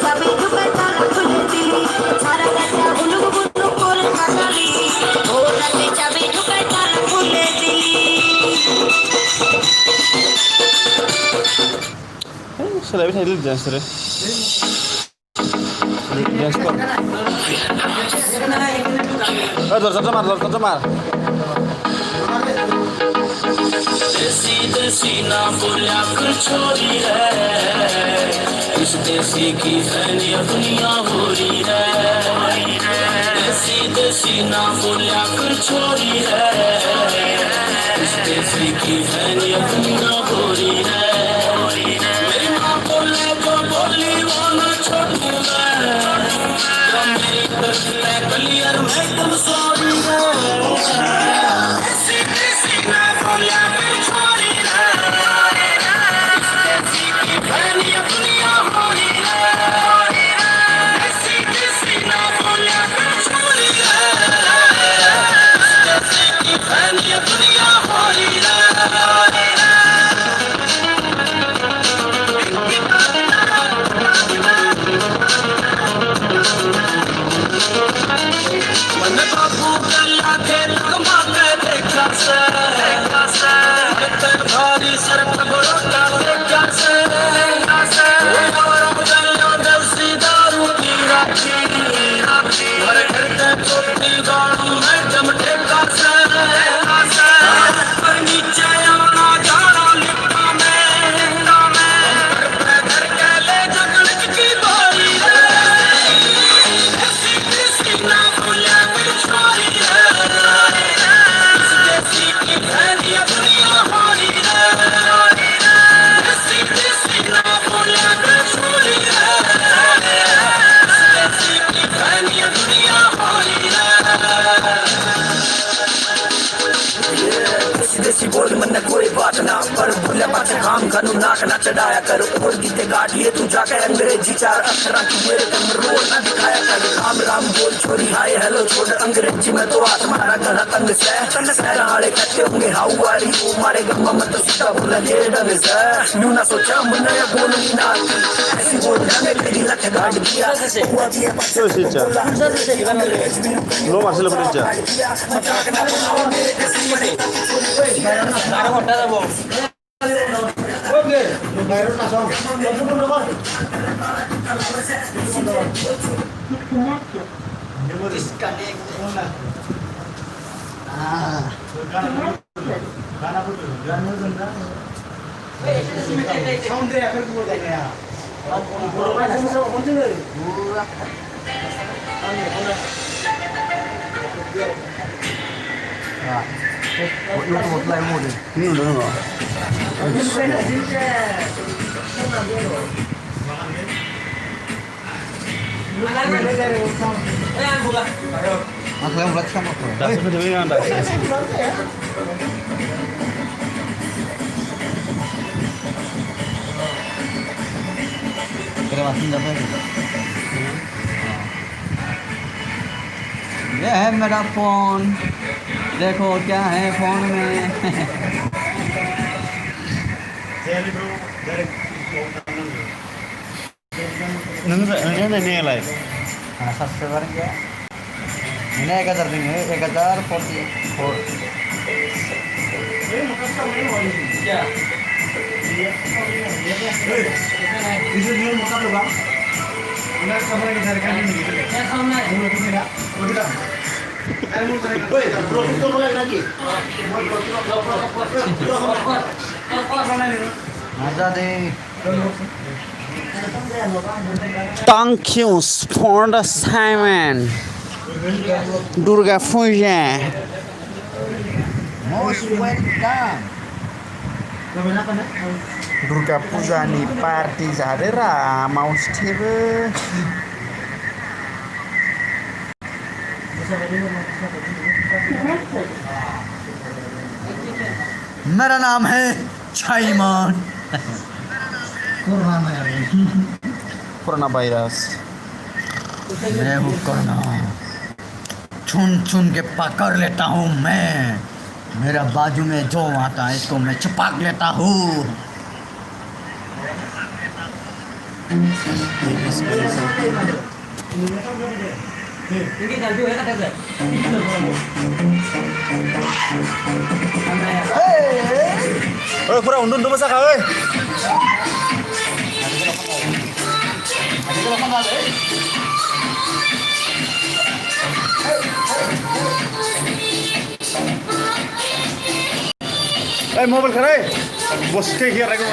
চাবি ঢুকায় তালা খুলে দিলি সারা রাতটা বুলুক বুলুক করে কাটালি ভোর রাতে চাবি ঢুকায় তালা খুলে দিলি Sudah bisa dulu jangan sore. Jangan stop. Dor mar. देसी देसी ना बोलिया कर छोरी है इस देसी की फैलिया दुनिया हो रही है देसी देसी ना बोलिया कर छोरी है इस देसी की फैलिया दुनिया हो रही है मेरी माँ बोले तो बोली वो ना छोड़ू मैं जब मेरी तरफ है क्लियर मैं कम सॉरी है देसी देसी ना बोलिया कर छोरी है इस देसी की फैलिया दुनिया हो रही है देसी देसी ना बोलिया कर छोरी है इस देसी की फैलिया दुनिया हो रही है मन बाबू गला के लगमा के देखा से भारी सर बड़ो का देखा से और गला देसी दारू की राखी हर घर के छोटी गाड़ू में जमटे का से पर नीचे आना जाना लिपटा में घर के ले जगड़ की बारी है देसी ना बोलिया कर छोरी है इस देसी की फैलिया दुनिया हो रही है देसी ना बोलिया कर छोरी है इस देसी की फैलिया दुनिया हो रही है देसी बोल मन कोई बात ना पर भूले बात काम करू नाक ना चढ़ाया कर और गीते गाट ये तू जाकर अंग्रेजी चार अक्षरा की मेरे कम रोड ना दिखाया कर राम राम बोल छोरी हाय हेलो छोड़ अंग्रेजी में तो आत्मारा गला तंग से हाड़े कहते होंगे हाउ वारी वो मारे गम्मा मत तो सीधा बोला ये डंग से न्यू ना सोचा मुन्ना या बोलूंगी ना ऐसी बोलना में तेरी लठ गाड़ दिया हुआ भी है Lo Marcelo Pereira. Ibu một lại một đi. Ini udah enggak? Masalah berat sama apa? Dah seperti ini anda. Kira masih dapat. ये है मेरा फोन देखो क्या है फोन में Ini live. सब्सक्राइबर क्या मैंने 1000 देंगे 1044 मजा दे Thank you for the Simon. Durga Puja. most welcome Durga Puja ni party झारेरा माउस थेबो मेरा नाम है चाइमान कोरोना वायरस मैं हूँ कोरोना चुन चुन के पकड़ लेता हूँ मैं मेरा बाजू में जो आता है इसको मैं चिपक लेता हूँ Ơi, kurang undun dulu masak ơi. Mobil keren. Bos kayak gini aku.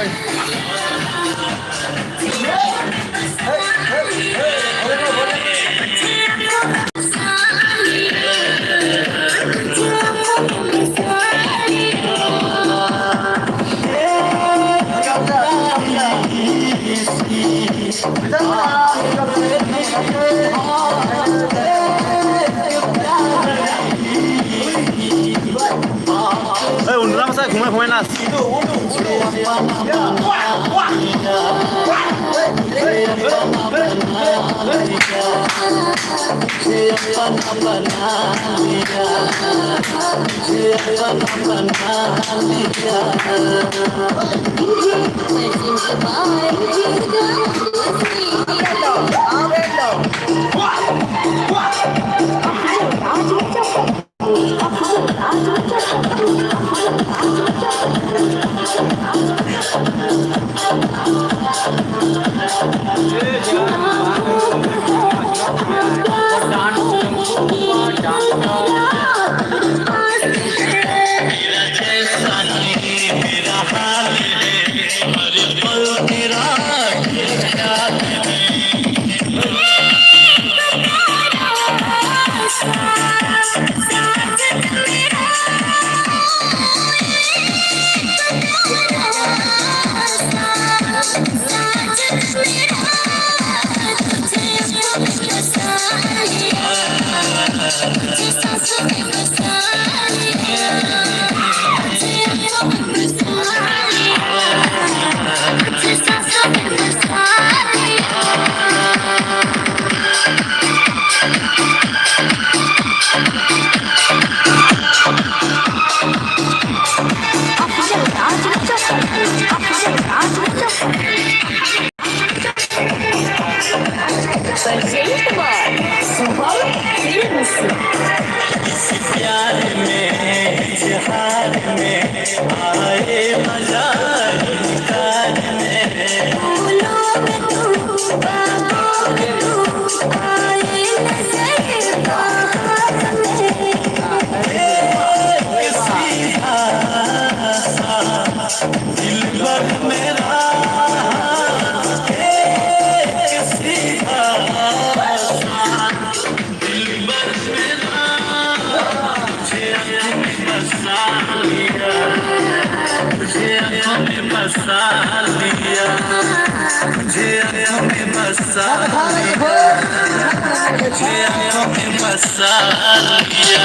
Undur apa saya kumai nas. Masalia